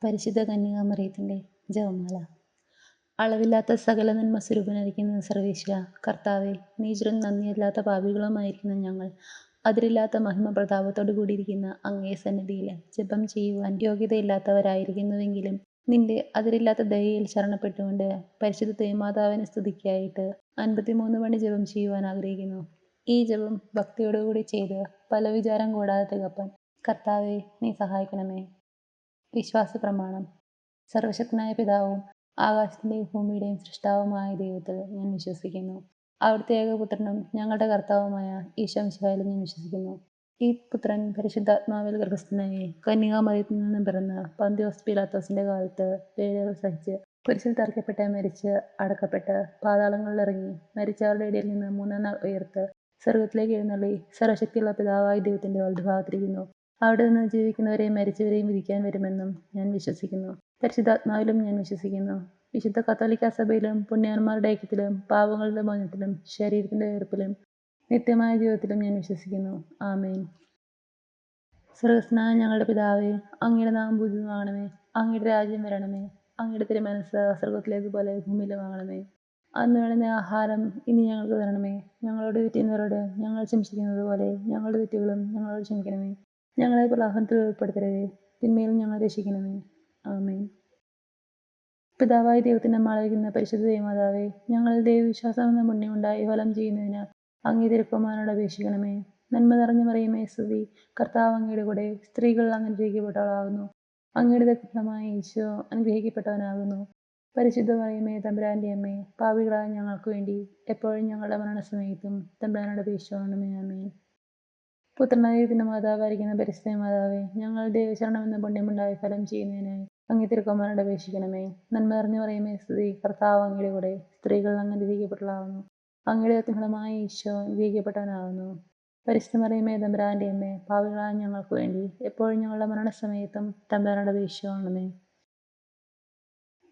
പരിശുദ്ധ കന്യകാമറിയത്തിൻ്റെ ജപമാല. അളവില്ലാത്ത സകല നന്മ സ്വരൂപനായിരിക്കുന്ന സർവേശ്വര കർത്താവെ, നീചരും നന്ദിയല്ലാത്ത പാപികളുമായിരിക്കുന്ന ഞങ്ങൾ അതിരില്ലാത്ത മഹിമ പ്രതാപത്തോടു കൂടിയിരിക്കുന്ന അങ്ങേ സന്നിധിയിൽ ജപം ചെയ്യുവാൻ യോഗ്യതയില്ലാത്തവരായിരിക്കുന്നുവെങ്കിലും നിന്റെ അതിരില്ലാത്ത ദയയിൽ ശരണപ്പെട്ടുകൊണ്ട് പരിശുദ്ധ ദേവമാതാവിനെ സ്തുതിക്കായിട്ട് 53 മണി ജപം ചെയ്യുവാൻ ആഗ്രഹിക്കുന്നു. ഈ ജപം ഭക്തിയോടുകൂടി ചെയ്ത് പല വിചാരം കൂടാതെ തികപ്പാൻ കർത്താവെ നീ സഹായിക്കണമേ. വിശ്വാസ പ്രമാണം. സർവശക്തനായ പിതാവും ആകാശത്തിൻ്റെയും ഭൂമിയുടെയും സൃഷ്ടാവുമായ ദൈവത്തിൽ ഞാൻ വിശ്വസിക്കുന്നു. അവിടുത്തെ ഏകപുത്രനും ഞങ്ങളുടെ കർത്താവുമായ ഈശോ മിശിഹായിലും ഞാൻ വിശ്വസിക്കുന്നു. ഈ പുത്രൻ പരിശുദ്ധാത്മാവിൽ ഗർഭസ്ഥനായി കന്യകാമറിയത്തിൽ നിന്നും പിറന്ന് പന്തിയോസ് പീലാത്തോസിന്റെ കാലത്ത് പീഡകൾ സഹിച്ച് കുരിശിൽ തറയ്ക്കപ്പെട്ട് മരിച്ച് അടക്കപ്പെട്ട് പാതാളങ്ങളിൽ ഇറങ്ങി മരിച്ചവരുടെ ഇടയിൽ നിന്ന് 3-ാം നാൾ ഉയർത്ത് സ്വർഗത്തിലേക്ക് എഴുന്നള്ളി സർവശക്തിയുള്ള പിതാവായ ദൈവത്തിന്റെ വലതുഭാഗത്തിരിക്കുന്നു. അവിടെ നിന്ന് ജീവിക്കുന്നവരെയും മരിച്ചവരെയും വിധിക്കാൻ വരുമെന്നും ഞാൻ വിശ്വസിക്കുന്നു. പരിശുദ്ധാത്മാവിലും ഞാൻ വിശ്വസിക്കുന്നു. വിശുദ്ധ കത്തോലിക്കാ സഭയിലും പുണ്യവാന്മാരുടെ ഐക്യത്തിലും പാപങ്ങളുടെ മോചനത്തിലും ശരീരത്തിന്റെ ഉയർപ്പിലും നിത്യമായ ജീവിതത്തിലും ഞാൻ വിശ്വസിക്കുന്നു. ആമേൻ. സ്വർഗസ്ഥനായ ഞങ്ങളുടെ പിതാവേ, അങ്ങയുടെ നാമം പൂജിതമാകണമേ. അങ്ങയുടെ രാജ്യം വരണമേ. അങ്ങയുടെ തിരുമനസ്സ് സ്വർഗത്തിലേതുപോലെ ഭൂമിയിലുമാകണമേ. അന്ന് വേണ്ടുന്ന ആഹാരം ഇനി ഞങ്ങൾക്ക് തരണമേ. ഞങ്ങളോട് തെറ്റുന്നവരോട് ഞങ്ങൾ ക്ഷമിച്ചിരിക്കുന്നത് പോലെ ഞങ്ങളുടെ തെറ്റുകളും ഞങ്ങളോട് ക്ഷമിക്കണമേ. ഞങ്ങളെ പ്രലോഭനത്തിൽ ഉൾപ്പെടുത്തരുതേ, തിന്മയിൽ ഞങ്ങളെ രക്ഷിക്കണമേ. ആമേൻ. പിതാവായ ദൈവത്തിന് മാളവിക്കുന്ന പരിശുദ്ധ ദേവമാതാവേ, ഞങ്ങൾ ദൈവവിശ്വാസം എന്ന പുണ്യമുണ്ടായി ഫലം ചെയ്യുന്നതിന് അങ്ങേ തിരുക്കുമാരനോട് അപേക്ഷിക്കണമേ. നന്മ നിറഞ്ഞു മറിയമേ സ്തുതി, കർത്താവ് അങ്ങയുടെ കൂടെ സ്ത്രീകൾ അനുഗ്രഹിക്കപ്പെട്ടവളാകുന്നു. അങ്ങയുടെ ദത്തമായ ഈശോ അനുഗ്രഹിക്കപ്പെട്ടവനാകുന്നു. പരിശുദ്ധ മറിയമേ തമ്പുരാന്റെ അമ്മേ, പാപികളായ ഞങ്ങൾക്ക് വേണ്ടി എപ്പോഴും ഞങ്ങളുടെ മരണസമയത്തും തമ്പുരാനോട് അപേക്ഷിക്കണമേ. ആമേൻ. പുത്രനായ ദൈവത്തിന്റെ മാതാവായിരിക്കുന്ന പരിശുദ്ധ മാതാവേ, ഞങ്ങൾ ദൈവശരണം എന്ന പുണ്യമുണ്ടായി ഫലം ചെയ്യുന്നതിനായി അങ്ങേ തിരുക്കുമാരനോട് അപേക്ഷിക്കണമേ. നന്മ നിറഞ്ഞു മറിയമേ സ്തുതി, കർത്താവ് അങ്ങയുടെ കൂടെ സ്ത്രീകൾ അനുഗ്രഹിക്കപ്പെട്ടവളാകുന്നു. അങ്ങയുടെ ഫലമായ ഈശോ അനുഗ്രഹിക്കപ്പെട്ടവനാകുന്നു. പരിശുദ്ധ മറിയമേ തമ്പുരാന്റെ അമ്മേ, പാപികളായ ഞങ്ങൾക്ക് വേണ്ടി എപ്പോഴും ഞങ്ങളുടെ മരണസമയത്തും തമ്പുരാനോട് അപേക്ഷിക്കണമേ.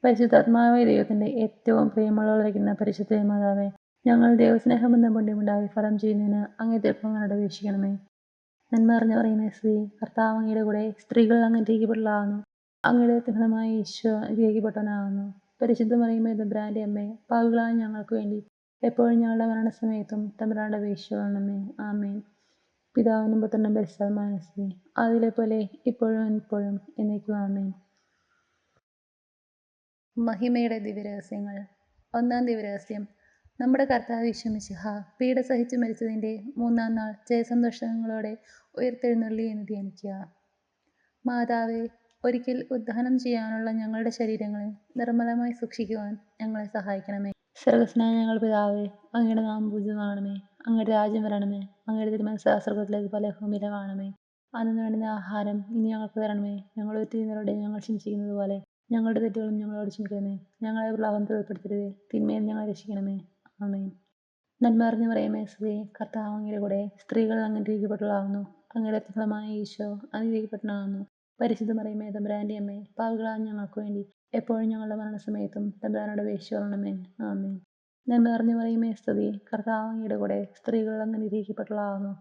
പരിശുദ്ധാത്മാവായ ദൈവത്തിന്റെ ഏറ്റവും പ്രിയമുള്ളവരായിരിക്കുന്ന പരിശുദ്ധ മാതാവേ, ഞങ്ങൾ ദൈവസ്നേഹം എന്ന പുണ്യമുണ്ടായി ഫലം ചെയ്യുന്നതിന് അങ്ങേ തിരുക്കുമാരനോട് അപേക്ഷിക്കണമേ. നന്മ നിറഞ്ഞു മറിയമേ സ്തുതി, കർത്താവ് അങ്ങയുടെ കൂടെ സ്ത്രീകൾ അനുഗ്രഹിക്കപ്പെട്ടവളാകുന്നു. അങ്ങയുടെ ഫലമായ ഈശോ അനുഗ്രഹിക്കപ്പെട്ടവനാകുന്നു. പരിശുദ്ധ മറിയമേ തമ്പുരാന്റെ അമ്മേ, പാപികളായ ഞങ്ങൾക്ക് വേണ്ടി എപ്പോഴും ഞങ്ങളുടെ മരണസമയത്തും തമ്പുരാനോട് അപേക്ഷിക്കണമേ. ആമേൻ. പിതാവിനും പുത്രനും പരിശുദ്ധാത്മാവിനും സ്തുതി, അതിലെ പോലെ ഇപ്പോഴും എപ്പോഴും എന്നേക്കും. ആമേൻ. മഹിമയുടെ ദിവ്യരഹസ്യങ്ങൾ. 1-ാം ദിവ്യരഹസ്യം. നമ്മുടെ കർത്താവ് ഈശോ മിശിഹ പീഡ സഹിച്ച് മരിച്ചതിൻ്റെ 3-ാം നാൾ ജയസന്തോഷങ്ങളോടെ ഉയർത്തെഴുന്നള്ളി എന്ന് ധ്യാനിക്കുക. മാതാവേ, ഒരിക്കൽ ഉദ്ധാനം ചെയ്യാനുള്ള ഞങ്ങളുടെ ശരീരങ്ങളെ നിർമ്മലമായി സൂക്ഷിക്കുവാൻ ഞങ്ങളെ സഹായിക്കണമേ. സ്വർഗസ്ഥനായ ഞങ്ങളുടെ പിതാവേ, അങ്ങയുടെ നാമം പൂജിതമാകണമേ. അങ്ങയുടെ രാജ്യം വരണമേ. അങ്ങയുടെ തിരുമനസ്സ് സ്വർഗത്തിലേക്ക് പോലെ ഭൂമിയിലുമാകണമേ. അന്ന് വേണ്ടുന്ന ആഹാരം ഇനി ഞങ്ങൾക്ക് തരണമേ. ഞങ്ങളോട് തെറ്റുന്നവരോട് ഞങ്ങൾ ക്ഷമിച്ചിരിക്കുന്നത് പോലെ ഞങ്ങളുടെ തെറ്റുകളും ഞങ്ങളോട് ക്ഷമിക്കണമേ. ഞങ്ങളെ പ്രലോഭനത്തിൽ ഉൾപ്പെടുത്തരുതേ, തിന്മയിൽ ഞങ്ങളെ രക്ഷിക്കണമേ. ആമേൻ. നന്മ നിറഞ്ഞു മറിയമേ സ്തുതി, കർത്താവ് അങ്ങയുടെ കൂടെ സ്ത്രീകൾ അനുഗ്രഹിക്കപ്പെട്ടവളാകുന്നു. അങ്ങയുടെ ഫലമായ ഈശോ അനുഗ്രഹിക്കപ്പെട്ടവനാകുന്നു. പരിശുദ്ധ മറിയമേ തമ്പുരാന്റെ അമ്മേ, പാപികളായ ഞങ്ങൾക്ക് വേണ്ടി എപ്പോഴും ഞങ്ങളുടെ മരണസമയത്തും തമ്പുരാനോട് അപേക്ഷിക്കണമേ. ആമേൻ. നന്മ നിറഞ്ഞു മറിയമേ സ്തുതി, കർത്താവ് അങ്ങയുടെ കൂടെ സ്ത്രീകൾ അനുഗ്രഹിക്കപ്പെട്ടവളാകുന്നു.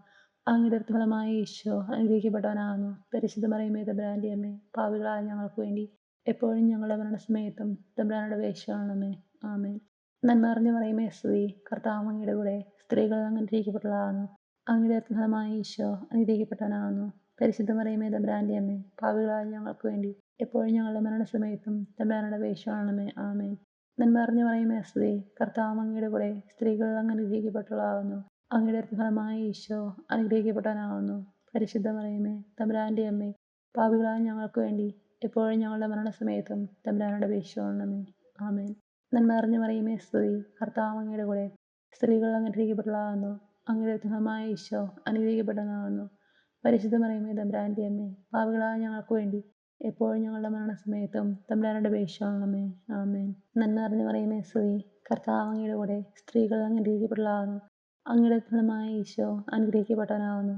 അങ്ങയുടെ ഫലമായ ഈശോ അനുഗ്രഹിക്കപ്പെട്ടവനാകുന്നു. പരിശുദ്ധ മറിയമേ തമ്പുരാന്റെ അമ്മേ, പാപികളായ ഞങ്ങൾക്ക് വേണ്ടി എപ്പോഴും ഞങ്ങളുടെ മരണസമയത്തും തമ്പുരാനോട് അപേക്ഷിക്കണമേ. ആമേൻ. നന്മ നിറഞ്ഞു മറിയമേ സ്തുതി, കർത്താവ് അങ്ങയുടെ കൂടെ സ്ത്രീകൾ അനുഗ്രഹിക്കപ്പെട്ടവളാകുന്നു. അങ്ങയുടെ ഫലമായ ഈശോ അനുഗ്രഹിക്കപ്പെട്ടവനാകുന്നു. പരിശുദ്ധ മറിയമേ തമ്പുരാന്റെ അമ്മേ, പാപികളായ ഞങ്ങൾക്ക് വേണ്ടി എപ്പോഴും ഞങ്ങളുടെ മരണസമയത്തും തമ്പുരാനോട് അപേക്ഷിക്കണമേ. ആമേൻ. നന്മ നിറഞ്ഞു മറിയമേ സ്തുതി, കർത്താവ് അങ്ങയുടെ കൂടെ സ്ത്രീകൾ അനുഗ്രഹിക്കപ്പെട്ടവളാകുന്നു. അങ്ങയുടെ ഫലമായ ഈശോ അനുഗ്രഹിക്കപ്പെട്ടവനാകുന്നു. പരിശുദ്ധ മറിയമേ തമ്പുരാന്റെ അമ്മേ, പാപികളായ ഞങ്ങൾക്ക് വേണ്ടി എപ്പോഴും ഞങ്ങളുടെ മരണസമയത്തും തമ്പുരാനോട് അപേക്ഷിക്കണമേ. ആമേൻ. നന്മ നിറഞ്ഞു മറിയമേ സ്തുതി, കർത്താവ് അങ്ങയുടെ കൂടെ സ്ത്രീകൾ അനുഗ്രഹിക്കപ്പെട്ടവളാകുന്നു. അങ്ങയുടെ ഫലമായ ഈശോ അനുഗ്രഹിക്കപ്പെട്ടവനാകുന്നു. പരിശുദ്ധ മറിയമേ തമ്പുരാന്റെ അമ്മേ, പാപികളായ ഞങ്ങൾക്ക് വേണ്ടി എപ്പോഴും ഞങ്ങളുടെ മരണസമയത്തും തമ്പുരാനോട് അപേക്ഷിക്കണമേ. ആമേൻ. നന്മ നിറഞ്ഞു മറിയമേ സ്തുതി, കർത്താവ് അങ്ങയുടെ കൂടെ സ്ത്രീകൾ അനുഗ്രഹിക്കപ്പെട്ടവളാകുന്നു. അങ്ങയുടെ ഫലമായ ഈശോ അനുഗ്രഹിക്കപ്പെട്ടവനാകുന്നു.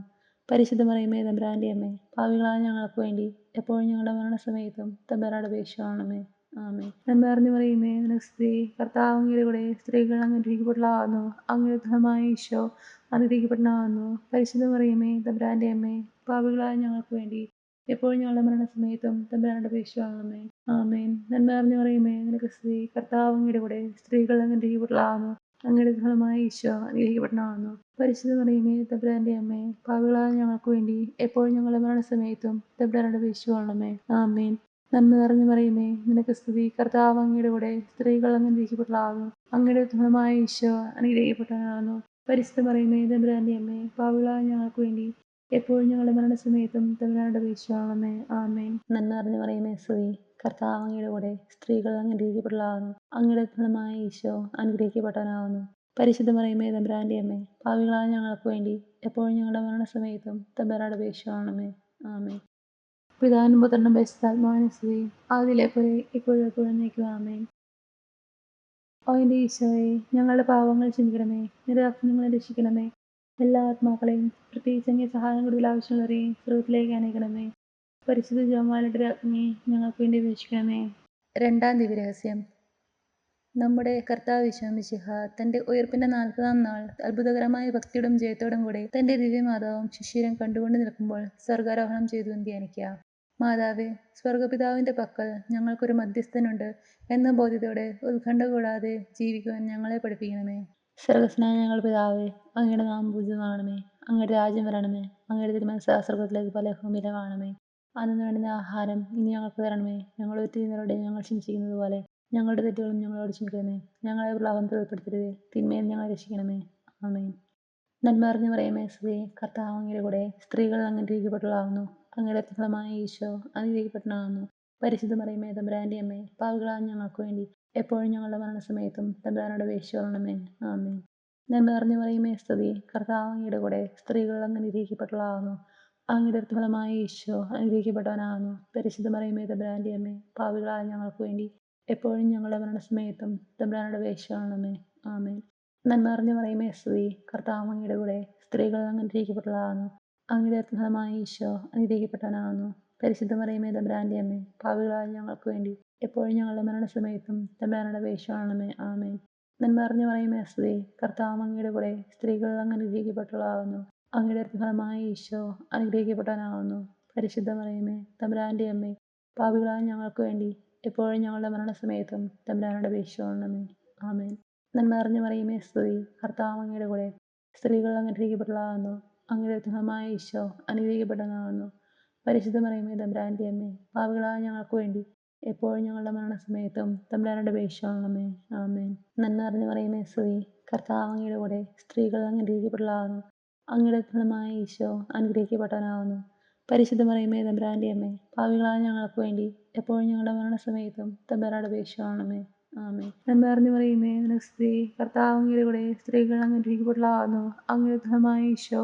പരിശുദ്ധ മറിയമേ തമ്പുരാന്റെ അമ്മേ, പാപികളായ ഞങ്ങൾക്ക് വേണ്ടി എപ്പോഴും ഞങ്ങളുടെ മരണസമയത്തും തമ്പുരാനോട് അപേക്ഷിക്കണമേ. ആമേൻ. നന്മ നിറഞ്ഞു മറിയമേ സ്തുതി, കർത്താവ് അങ്ങയുടെ കൂടെ സ്ത്രീകൾ അനുഗ്രഹിക്കപ്പെട്ടവളാകുന്നു. അങ്ങയുടെ ഫലമായ ഈശോ അനുഗ്രഹിക്കപ്പെട്ടവനാകുന്നു. പരിശുദ്ധ മറിയമേ തമ്പുരാന്റെ അമ്മേ, പാപികളായ ഞങ്ങൾക്ക് വേണ്ടി എപ്പോഴും ഞങ്ങളുടെ മരണസമയത്തും തമ്പുരാനോട് അപേക്ഷിച്ചുകൊള്ളണമേ. ആമേൻ. നന്മ നിറഞ്ഞ മറിയമേ, നിനക്ക് സ്തുതി. കർത്താവ് അങ്ങയുടെ കൂടെ സ്ത്രീകൾ അങ്ങ് അനുഗ്രഹിക്കപ്പെട്ടവളാകുന്നു. അങ്ങയുടെ ഫലമായ ഈശോ അനുഗ്രഹിക്കപ്പെട്ടവനാകുന്നു. പരിശുദ്ധ മറിയമേ, തമ്പുരാന്റെ അമ്മേ, പാപികളായ ഞങ്ങൾക്ക് വേണ്ടി എപ്പോഴും ഞങ്ങളുടെ മരണസമയത്തും തമ്പുരാനോട് അപേക്ഷിച്ചുകൊള്ളണമേ. ആമേൻ. നന്മ നിറഞ്ഞ മറിയമേ, നിനക്ക് സ്തുതി. കർത്താവ് അങ്ങയുടെ കൂടെ സ്ത്രീകൾ അങ്ങ് അനുഗ്രഹിക്കപ്പെട്ടവളാകുന്നു. അങ്ങയുടെ ഫലമായ ഈശോ അനുഗ്രഹിക്കപ്പെട്ടവനാകുന്നു. പരിശുദ്ധ മറിയമേ, തമ്പുരാന്റെ അമ്മേ, പാപികളായ ഞങ്ങൾക്ക് വേണ്ടി എപ്പോഴും ഞങ്ങളുടെ മരണസമയത്തും തമ്പുരാനോട് അപേക്ഷിച്ചുകൊള്ളണമേ. ആമേൻ. നന്മ നിറഞ്ഞ മറിയമേ, സ്തുതി. കർത്താവ് അങ്ങയുടെ കൂടെ സ്ത്രീകൾ അങ്ങ് അനുഗ്രഹിക്കപ്പെട്ടവളാകുന്നു. അങ്ങയുടെ ഫലമായ ഈശോ അനുഗ്രഹിക്കപ്പെട്ടവനാകുന്നു. പരിശുദ്ധ മറിയമേ, തമ്പുരാന്റെ അമ്മേ, പാപികളായ ഞങ്ങൾക്ക് വേണ്ടി എപ്പോഴും ഞങ്ങളുടെ മരണസമയത്തും തമ്പുരാനോട് അപേക്ഷിച്ചുകൊള്ളണമേ. ആമേൻ. പിതാവിനും പുത്രനും പരിശുദ്ധാത്മാവിനും സ്തുതി. ആദിയിലെ പോലെ ഇപ്പോഴും എപ്പോഴും എന്നേക്കും. ആമേൻ. ഓ എൻ്റെ ഈശോയെ, ഞങ്ങളുടെ പാപങ്ങൾ ക്ഷമിക്കണമേ. നിരപരാധികളെ രക്ഷിക്കണമേ. എല്ലാ ആത്മാക്കളെയും പ്രത്യേകിച്ച് അങ്ങേ സഹായം കൂടുതൽ ആവശ്യമുള്ളവരെയും സ്രോതത്തിലേക്ക് അനേക്കണമേ. പരിശുദ്ധ ജപമാലയുടെ രാജ്ഞി ഞങ്ങൾക്ക് വേണ്ടി അപേക്ഷിക്കണമേ. രണ്ടാം ദിവ്യരഹസ്യം. നമ്മുടെ കർത്താവ് ഈശോ മിശിഹ തന്റെ ഉയർപ്പിന്റെ 40-ാം നാൾ അത്ഭുതകരമായ ഭക്തിയോടും ജയത്തോടും കൂടെ തന്റെ ദിവ്യമാതാവും ശിഷ്യരും കണ്ടുകൊണ്ട് നിൽക്കുമ്പോൾ സ്വർഗാരോഹണം ചെയ്തു എന്ന് ധ്യാനിക്കുക. മാതാവേ, സ്വർഗപിതാവിന്റെ പക്കൽ ഞങ്ങൾക്കൊരു മധ്യസ്ഥനുണ്ട് എന്ന ബോധ്യത്തോടെ ഉത്കണ്ഠ കൂടാതെ ജീവിക്കുവാൻ ഞങ്ങളെ പഠിപ്പിക്കണമേ. സ്വർഗസ്നായ ഞങ്ങൾ പിതാവേ, അങ്ങയുടെ നാമം പൂജിതമാകണമേ. അങ്ങയുടെ രാജ്യം വരണമേ. അങ്ങയുടെ തിരുമനസ്സ് സ്വർഗത്തിലേക്ക് പോലെ ഭൂമിയിലുമാകണമേ. അന്നു വേണ്ടുന്ന ആഹാരം ഇനി ഞങ്ങൾക്ക് തരണമേ. ഞങ്ങളുടെ തെറ്റുകളോട് ഞങ്ങൾ ക്ഷമിച്ചിരിക്കുന്നത് പോലെ ഞങ്ങളുടെ തെറ്റുകളും ഞങ്ങളോട് ക്ഷമിക്കണമേ. ഞങ്ങളെ പ്രലോഭനത്തിൽ ഉൾപ്പെടുത്തരുതേ, തിന്മയിൽ ഞങ്ങളെ രക്ഷിക്കണമേ. ആമേൻ. നന്മ നിറഞ്ഞ മറിയമേ, സ്തുതി. കർത്താവ് അങ്ങയുടെ കൂടെ സ്ത്രീകൾ അങ്ങ് അനുഗ്രഹിക്കപ്പെട്ടവളാകുന്നു. അങ്ങയുടെ ഫലമായ ഈശോ അനുഗ്രഹിക്കപ്പെട്ടവനാകുന്നു. പരിശുദ്ധ മറിയമേ, തമ്പുരാന്റെ അമ്മേ, പാപികളായ ഞങ്ങൾക്ക് വേണ്ടി എപ്പോഴും ഞങ്ങളുടെ മരണസമയത്തും തമ്പുരാനോട് അപേക്ഷിച്ചുകൊള്ളണമേ. ആമേൻ. നന്മ നിറഞ്ഞ മറിയമേ, സ്തുതി. കർത്താവ് അങ്ങയുടെ കൂടെ സ്ത്രീകൾ അങ്ങ് അനുഗ്രഹിക്കപ്പെട്ടവളാകുന്നു. അങ്ങയുടെ ഫലമായ ഈശോ അനുഗ്രഹിക്കപ്പെട്ടവനാകുന്നു. പരിശുദ്ധ മറിയമേ, തമ്പുരാന്റെ അമ്മേ, പാപികളായ ഞങ്ങൾക്ക് വേണ്ടി എപ്പോഴും ഞങ്ങളുടെ മരണസമയത്തും തമ്പുരാനോട് അപേക്ഷിച്ചുകൊള്ളണമേ. ആമേൻ. നന്മ നിറഞ്ഞ മറിയമേ, സ്തുതി. കർത്താവ് അങ്ങയുടെ കൂടെ സ്ത്രീകൾ അങ്ങ് അനുഗ്രഹിക്കപ്പെട്ടവളാകുന്നു. അങ്ങയുടെ ഫലമായ ഈശോ അനുഗ്രഹിക്കപ്പെട്ടവനാകുന്നു. പരിശുദ്ധ മറിയമേ, തമ്പുരാന്റെ അമ്മേ, പാപികളായ ഞങ്ങൾക്ക് വേണ്ടി എപ്പോഴും ഞങ്ങളുടെ മരണസമയത്തും തമ്പുരാനോട് അപേക്ഷിച്ചുകൊള്ളണമേ. ആമേൻ. നന്മ നിറഞ്ഞ മറിയമേ, സ്തുതി. കർത്താവ് അങ്ങയുടെ കൂടെ സ്ത്രീകൾ അങ്ങ് അനുഗ്രഹിക്കപ്പെട്ടവളാകുന്നു. അങ്ങയുടെ ഫലമായ ഈശോ അനുഗ്രഹിക്കപ്പെട്ടവനാകുന്നു. പരിശുദ്ധ മറിയമേ, തമ്പുരാന്റെ അമ്മേ, പാപികളായ ഞങ്ങൾക്ക് വേണ്ടി എപ്പോഴും ഞങ്ങളുടെ മരണസമയത്തും തമ്പുരാനോട് അപേക്ഷിച്ചുകൊള്ളണമേ. ആമേൻ. നന്മ നിറഞ്ഞ മറിയമേ, സ്തുതി. കർത്താവ് അങ്ങയുടെ കൂടെ സ്ത്രീകൾ അങ്ങ് അനുഗ്രഹിക്കപ്പെട്ടവളാകുന്നു. അങ്ങയുടെ ഫലമായ ഈശോ അനുഗ്രഹിക്കപ്പെട്ടവനാകുന്നു. പരിശുദ്ധ മറിയമേ, തമ്പുരാന്റെ അമ്മേ, പാപികളായ ഞങ്ങൾക്ക് വേണ്ടി എപ്പോഴും ഞങ്ങളുടെ മരണസമയത്തും തമ്പുരാനോട് അപേക്ഷിച്ചുകൊള്ളണമേ. ആമേൻ. നന്മ നിറഞ്ഞ മറിയമേ, സ്തുതി. കർത്താവ് അങ്ങയുടെ കൂടെ സ്ത്രീകൾ അങ്ങ് അനുഗ്രഹിക്കപ്പെട്ടവളാകുന്നു. അങ്ങയുടെ ഫലമായ ഈശോ അനുഗ്രഹിക്കപ്പെട്ടവനാകുന്നു. പരിശുദ്ധ മറിയമേ, തമ്പുരാന്റെ അമ്മേ, പാപികളായ ഞങ്ങൾക്ക് വേണ്ടി എപ്പോഴും ഞങ്ങളുടെ മരണസമയത്തും തമ്പുരാനോട് അപേക്ഷിച്ചുകൊള്ളണമേ. ആമേൻ. നന്മ നിറഞ്ഞ മറിയമേ, നിനക്ക് സ്തുതി. കർത്താവ് അങ്ങയുടെ കൂടെ സ്ത്രീകൾ അങ്ങ് അനുഗ്രഹിക്കപ്പെട്ടവളാകുന്നു. അങ്ങയുടെ ഫലമായ ഈശോ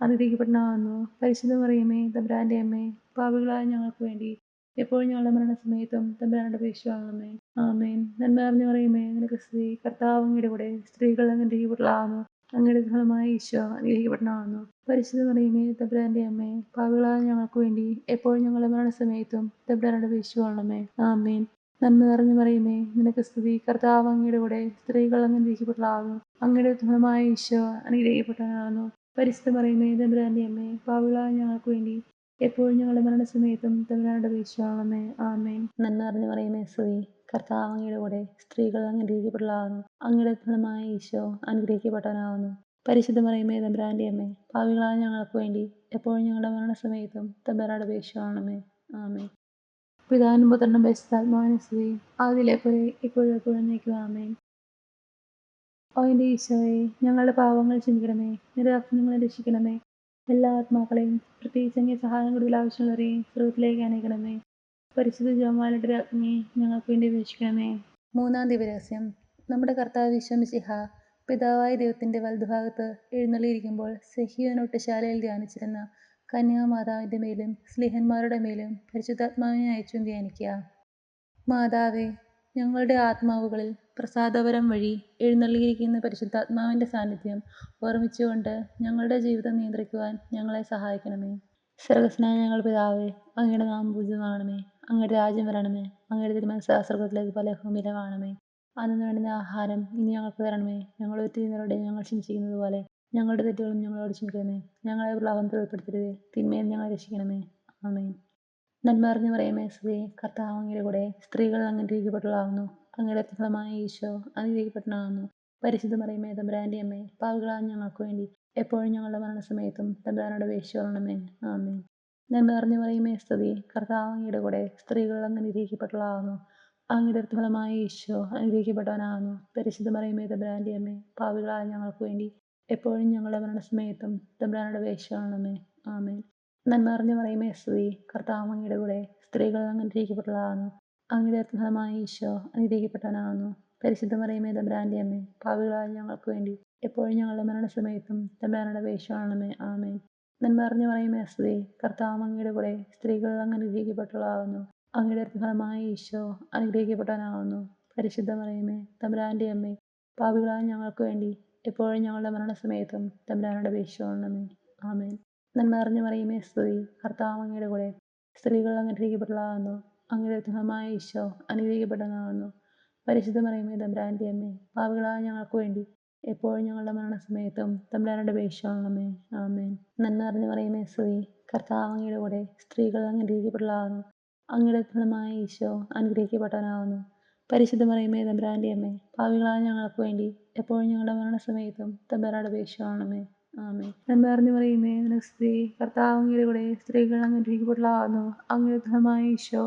അനുഗ്രഹിക്കപ്പെട്ടവനാകുന്നു. പരിശുദ്ധ മറിയമേ, തമ്പുരാന്റെ അമ്മേ, പാപികളായ ഞങ്ങൾക്ക് വേണ്ടി എപ്പോഴും ഞങ്ങളുടെ മരണസമയത്തും തമ്പുരാനോട് അപേക്ഷിച്ചുകൊള്ളണമേ. ആമേൻ. നന്മ നിറഞ്ഞ മറിയമേ, നിനക്ക് സ്തുതി. കർത്താവ് അങ്ങയുടെ കൂടെ സ്ത്രീകൾ അങ്ങ് അനുഗ്രഹിക്കപ്പെട്ടവളാകുന്നു. അങ്ങയുടെ ഫലമായ ഈശോ അനുഗ്രഹിക്കപ്പെട്ടവനാകുന്നു. പരിശുദ്ധ മറിയമേ, തമ്പുരാന്റെ അമ്മേ, പാപികളായ ഞങ്ങൾക്ക് വേണ്ടി എപ്പോഴും ഞങ്ങളുടെ മരണസമയത്തും തമ്പുരാനോട് അപേക്ഷിച്ചുകൊള്ളണമേ. ആമേൻ. നന്മ നിറഞ്ഞ മറിയമേ, നിനക്ക് സ്തുതി. കർത്താവ് അങ്ങയുടെ കൂടെ സ്ത്രീകൾ അങ്ങ് അനുഗ്രഹിക്കപ്പെട്ടവളാകുന്നു. അങ്ങയുടെ ഫലമായ ഈശോ അനുഗ്രഹിക്കപ്പെട്ടവനാകുന്നു. പരിശുദ്ധ മറിയമേ, തമ്പുരാന്റെ അമ്മേ, പാപികളായ ഞങ്ങൾക്ക് വേണ്ടി എപ്പോഴും ഞങ്ങളുടെ മരണസമയത്തും തമ്പുരാനോട് അപേക്ഷിച്ചുകൊള്ളണമേ. ആമേൻ. നന്മ നിറഞ്ഞ മറിയമേ, സ്തുതി. കർത്താവ് അങ്ങയുടെ കൂടെ സ്ത്രീകൾ അങ്ങ് അനുഗ്രഹിക്കപ്പെട്ടവളാകുന്നു. അങ്ങയുടെ ഫലമായ ഈശോ അനുഗ്രഹിക്കപ്പെട്ടവനാകുന്നു. പരിശുദ്ധ മറിയമേ, തമ്പുരാന്റെ അമ്മേ, പാപികളായ ഞങ്ങൾക്ക് വേണ്ടി എപ്പോഴും ഞങ്ങളുടെ മരണസമയത്തും തമ്പുരാനോട് അപേക്ഷിച്ചുകൊള്ളണമേ. ആമേൻ. പിതാവിനും പുത്രനും പരിശുദ്ധാത്മാവിനും സ്തുതി. ആദിയിലെ പോലെ ഇപ്പോഴും എപ്പോഴും എന്നേക്കും. ആമേൻ. ഓ എൻ്റെ ഈശോയെ, ഞങ്ങളുടെ പാപങ്ങൾ ക്ഷമിക്കണമേ. നിരപരാധികളെ രക്ഷിക്കണമേ. എല്ലാ ആത്മാക്കളെയും പ്രത്യേകിച്ച് അങ്ങേ സഹായം കൂടുതൽ ആവശ്യമുള്ളവരെയും സ്രോതത്തിലേക്ക് അനേക്കണമേ. പരിശുദ്ധ ജപമാലയുടെ രാജ്ഞി ഞങ്ങൾക്ക് വേണ്ടി അപേക്ഷിക്കണമേ. മൂന്നാം ദിവ്യരഹസ്യം. നമ്മുടെ കർത്താവ് ഈശോ മിശിഹ പിതാവായ ദൈവത്തിന്റെ വലതുഭാഗത്ത് എഴുന്നള്ളിയിരിക്കുമ്പോൾ സെഹിയോനൊട്ടുശാലയിൽ ധ്യാനിച്ചിരുന്ന കന്യാമാതാവിന്റെ മേലും സ്ലീഹന്മാരുടെ മേലും പരിശുദ്ധാത്മാവിനെ അയച്ചു ധ്യാനിക്കുക. മാതാവേ, ഞങ്ങളുടെ ആത്മാവുകളിൽ പ്രസാദവരം വഴി എഴുന്നള്ളിയിരിക്കുന്ന പരിശുദ്ധാത്മാവിന്റെ സാന്നിധ്യം ഓർമ്മിച്ചുകൊണ്ട് ഞങ്ങളുടെ ജീവിതം നിയന്ത്രിക്കുവാൻ ഞങ്ങളെ സഹായിക്കണമേ. സ്വർഗസ്നായ ഞങ്ങൾ പിതാവേ, അങ്ങയുടെ നാമം പൂജിതമാകണമേ. അങ്ങയുടെ രാജ്യം വരണമേ. അങ്ങയുടെ തിരുമനസ്സ് സ്വർഗത്തിലേക്ക് പോലെ ഭൂമിയിലുമാകണമേ. അന്നു വേണ്ടുന്ന ആഹാരം ഇനി ഞങ്ങൾക്ക് തരണമേ. ഞങ്ങളുടെ തെറ്റുകളോട് ഞങ്ങൾ ക്ഷമിച്ചിരിക്കുന്നത് പോലെ ഞങ്ങളുടെ തെറ്റുകളും ഞങ്ങളോട് ക്ഷമിക്കണമേ. ഞങ്ങളെ പ്രലോഭനത്തിൽ ഉൾപ്പെടുത്തരുതേ, തിന്മയിൽ ഞങ്ങളെ രക്ഷിക്കണമേ. ആമേൻ. നന്മ നിറഞ്ഞ മറിയമേ സ്തുതി, കർത്താവ് അങ്ങയുടെ കൂടെ സ്ത്രീകൾ അങ്ങ് അനുഗ്രഹിക്കപ്പെട്ടവളാകുന്നു. അങ്ങയുടെ ഫലമായ ഈശോ അനുഗ്രഹിക്കപ്പെട്ടവനാകുന്നു. പരിശുദ്ധ മറിയമേ തമ്പുരാന്റെ അമ്മേ, പാപികളായ ഞങ്ങൾക്ക് വേണ്ടി എപ്പോഴും ഞങ്ങളുടെ മരണസമയത്തും തമ്പുരാനോട് അപേക്ഷിച്ചുകൊള്ളണമേ. ആമേൻ. നന്മ നിറഞ്ഞ മറിയമേ സ്തുതി, കർത്താവ് അങ്ങയുടെ കൂടെ സ്ത്രീകൾ അങ്ങ് അനുഗ്രഹിക്കപ്പെട്ടവളാകുന്നു. അങ്ങയുടെ ഫലമായ ഈശോ അനുഗ്രഹിക്കപ്പെട്ടവനാകുന്നു. പരിശുദ്ധ മറിയമേ തമ്പുരാന്റെ അമ്മേ, പാപികളായ ഞങ്ങൾക്ക് വേണ്ടി എപ്പോഴും ഞങ്ങളുടെ മരണസമയത്തും തമ്പുരാനോട് അപേക്ഷിച്ചുകൊള്ളണമേ. ആമേൻ. നന്മ നിറഞ്ഞ മറിയമേ സ്തുതി, കർത്താവ് അങ്ങയുടെ കൂടെ സ്ത്രീകൾ അങ്ങ് അനുഗ്രഹിക്കപ്പെട്ടവളാകുന്നു. അങ്ങയുടെ ഫലമായ ഈശോ അനുഗ്രഹിക്കപ്പെട്ടവനാകുന്നു. പരിശുദ്ധ മറിയമേ തമ്പുരാന്റെ അമ്മേ, പാപികളായ ഞങ്ങൾക്ക് വേണ്ടി എപ്പോഴും ഞങ്ങളുടെ മരണസമയത്തും തമ്പുരാനോട് അപേക്ഷിച്ചുകൊള്ളണമേ. ആമേൻ. നന്മ നിറഞ്ഞ മറിയമേ സ്തുതി, കർത്താവ് അങ്ങയുടെ കൂടെ സ്ത്രീകൾ അങ്ങ് അനുഗ്രഹിക്കപ്പെട്ടവളാകുന്നു. അങ്ങയുടെ ഫലമായ ഈശോ അനുഗ്രഹിക്കപ്പെട്ടവനാകുന്നു. പരിശുദ്ധ മറിയമേ തമ്പുരാന്റെ അമ്മേ, പാപികളായ ഞങ്ങൾക്ക് വേണ്ടി എപ്പോഴും ഞങ്ങളുടെ മരണസമയത്തും തമ്പുരാനോട് അപേക്ഷിച്ചുകൊള്ളണമേ. ആമേൻ. നന്മ നിറഞ്ഞ മറിയമേ സ്തുതി, കർത്താവ് അങ്ങയുടെ കൂടെ സ്ത്രീകൾ അങ്ങ് അനുഗ്രഹിക്കപ്പെട്ടവളാകുന്നു. അങ്ങയുടെ ഫലമായ ഈശോ അനുഗ്രഹിക്കപ്പെട്ടവനാകുന്നു. പരിശുദ്ധ മറിയമേ തമ്പുരാന്റെ അമ്മേ, പാപികളായ ഞങ്ങൾക്ക് വേണ്ടി എപ്പോഴും ഞങ്ങളുടെ മരണസമയത്തും തമ്പുരാനോട് അപേക്ഷിച്ചുകൊള്ളണമേ. ആമേൻ. നന്മ നിറഞ്ഞ മറിയമേ സ്തുതി, കർത്താവ് അങ്ങയുടെ കൂടെ സ്ത്രീകൾ അങ്ങ് അനുഗ്രഹിക്കപ്പെട്ടവളാകുന്നു. അങ്ങയുടെ ഫലമായ ഈശോ അനുഗ്രഹിക്കപ്പെട്ടവനാകുന്നു. പരിശുദ്ധ മറിയമേ തമ്പുരാന്റെ അമ്മേ, പാപികളായ ഞങ്ങൾക്ക് വേണ്ടി എപ്പോഴും ഞങ്ങളുടെ മരണസമയത്തും തമ്പുരാനോട് അപേക്ഷിച്ചുകൊള്ളണമേ. ആമേൻ. നന്മ നിറഞ്ഞ മറിയമേ നിനക്ക് സ്തുതി, കർത്താവ് അങ്ങയുടെ കൂടെ സ്ത്രീകൾ അങ്ങ് അനുഗ്രഹിക്കപ്പെട്ടവളാകുന്നു. അങ്ങയുടെ ഫലമായ ഈശോ